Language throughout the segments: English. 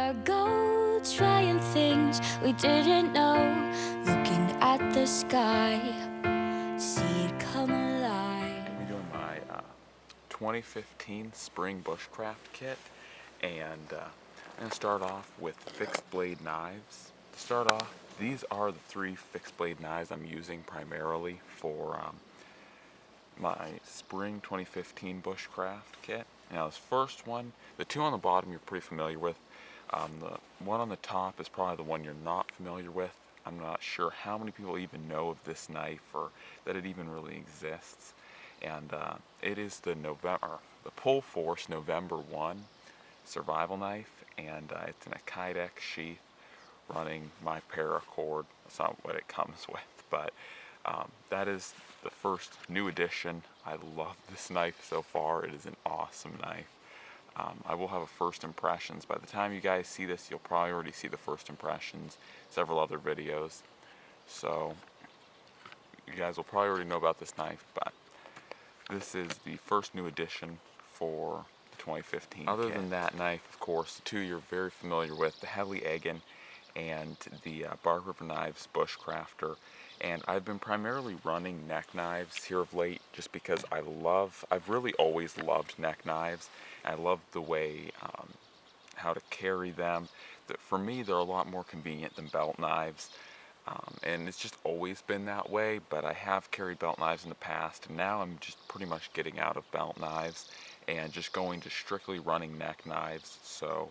our goal, trying things we didn't know, looking at the sky, see it come alive. I'm doing my 2015 Spring Bushcraft Kit, and I'm going to start off with fixed blade knives. To start off, these are the 3 fixed blade knives I'm using primarily for my Spring 2015 Bushcraft Kit. Now this first one, the 2 on the bottom you're pretty familiar with. The one on the top is probably the one you're not familiar with. I'm not sure how many people even know of this knife or that it even really exists. And it is the Pull Force November 1 survival knife, and it's in a Kydex sheath running my Paracord. That's not what it comes with, but that is the first new edition. I love this knife so far. It is an awesome knife. I will have a first impressions. By the time you guys see this, you'll probably already see the first impressions, several other videos. So you guys will probably already know about this knife, but this is the first new edition for the 2015 Other than that knife, of course, the 2 you're very familiar with, the Helly Egan and the Bark River Knives Bushcrafter. And I've been primarily running neck knives here of late just because I've really always loved neck knives. I love the way, how to carry them. For me, they're a lot more convenient than belt knives. And it's just always been that way, but I have carried belt knives in the past, and now I'm just pretty much getting out of belt knives and just going to strictly running neck knives. So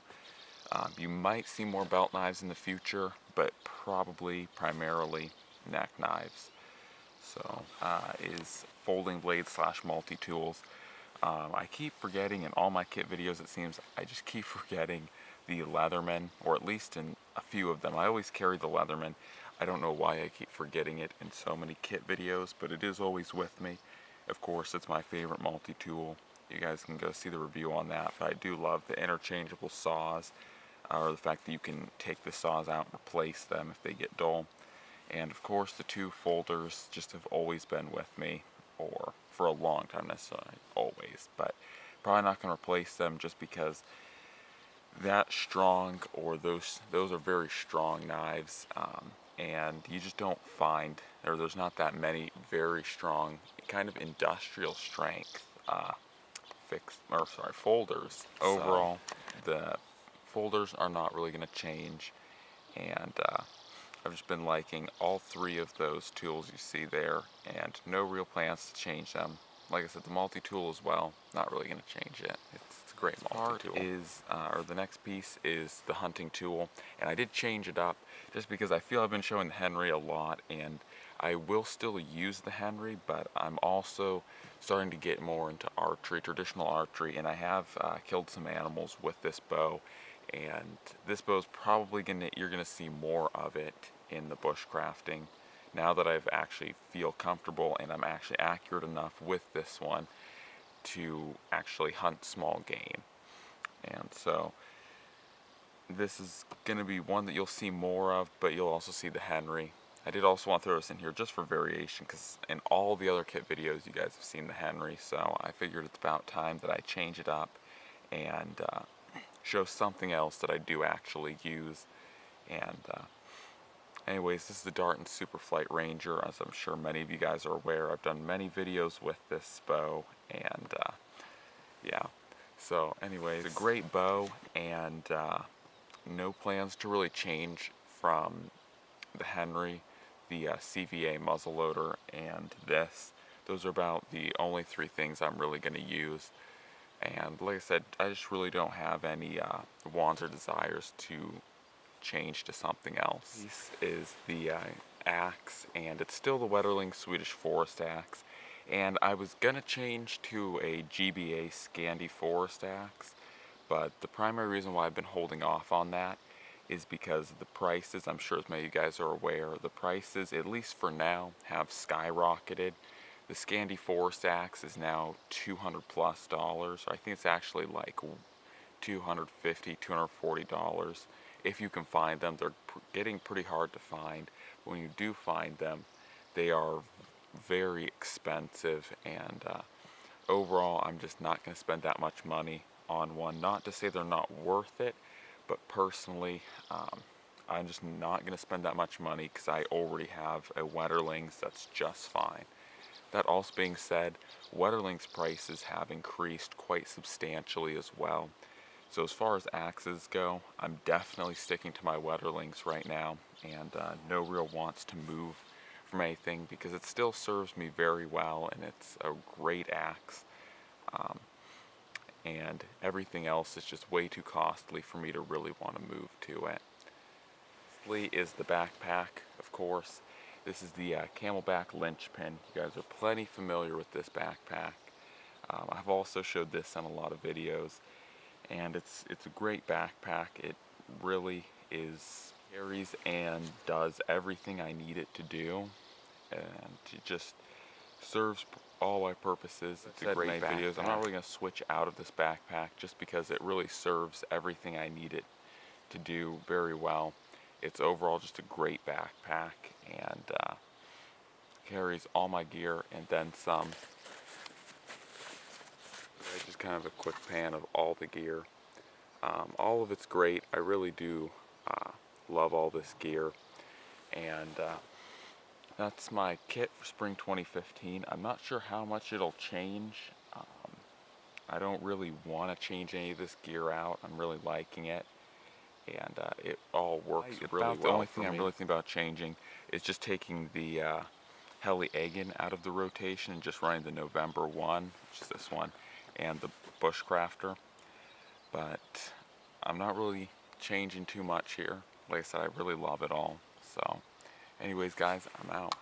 you might see more belt knives in the future, but probably primarily neck knives. So is folding blades / multi-tools. I keep forgetting in all my kit videos, it seems I just keep forgetting the Leatherman, or at least in a few of them. I always carry the Leatherman. I don't know why I keep forgetting it in so many kit videos, but it is always with me. Of course, it's my favorite multi-tool. You guys can go see the review on that, but I do love the interchangeable saws, or the fact that you can take the saws out and replace them if they get dull. And of course, the 2 folders just have always been with me, or for a long time, necessarily always, but probably not going to replace them just because that strong, or those are very strong knives, and you just don't find, or there's not that many very strong, kind of industrial strength folders. Overall, the folders are not really going to change, and I've just been liking all 3 of those tools you see there, and no real plans to change them. Like I said, the multi-tool as well, not really going to change it. It's a great multi-tool. The next piece is the hunting tool, and I did change it up just because I feel I've been showing the Henry a lot, and I will still use the Henry, but I'm also starting to get more into archery, traditional archery, and I have killed some animals with this bow, and this bow is probably you're gonna see more of it in the bushcrafting now that I've actually feel comfortable and I'm actually accurate enough with this one to actually hunt small game. And so this is going to be one that you'll see more of, but you'll also see the Henry. I did also want to throw this in here just for variation, because in all the other kit videos you guys have seen the Henry, so I figured it's about time that I change it up and show something else that I do actually use. And anyways, this is the Dart and Superflight Ranger. As I'm sure many of you guys are aware, I've done many videos with this bow, and yeah. So anyways, it's a great bow, and no plans to really change from the Henry, the CVA muzzleloader, and this. Those are about the only 3 things I'm really going to use. And like I said, I just really don't have any wants or desires to change to something else. This is the axe, and it's still the Wetterling Swedish Forest axe. And I was gonna change to a GBA Scandi Forest axe, but the primary reason why I've been holding off on that is because the prices, I'm sure as many of you guys are aware, the prices, at least for now, have skyrocketed. The Scandi Forest axe is now $200+. I think it's actually like $250, $240. If you can find them, they're getting pretty hard to find. When you do find them, they are very expensive, and overall I'm just not going to spend that much money on one. Not to say they're not worth it, but personally, I'm just not going to spend that much money because I already have a Wetterlings that's just fine. That also being said, Wetterlings prices have increased quite substantially as well. So as far as axes go, I'm definitely sticking to my Wetterlings right now, and no real wants to move from anything because it still serves me very well, and it's a great axe. And everything else is just way too costly for me to really want to move to it. Lastly is the backpack, of course. This is the Camelback Linchpin. You guys are plenty familiar with this backpack. I've also showed this on a lot of videos, and it's a great backpack. It really carries and does everything I need it to do, and it just serves all my purposes. It's a great videos. I'm not really going to switch out of this backpack just because it really serves everything I need it to do very well. It's overall just a great backpack, and carries all my gear and then some. Just kind of a quick pan of all the gear. All of it's great. I really do love all this gear, and that's my kit for spring 2015. I'm not sure how much it'll change. I don't really want to change any of this gear out. I'm really liking it, and it all works really well. The only thing I'm really thinking about changing is just taking the Heli Egan out of the rotation and just running the November 1, which is this one, and the Bushcrafter. But I'm not really changing too much here. Like I said, I really love it all. So anyways, guys, I'm out.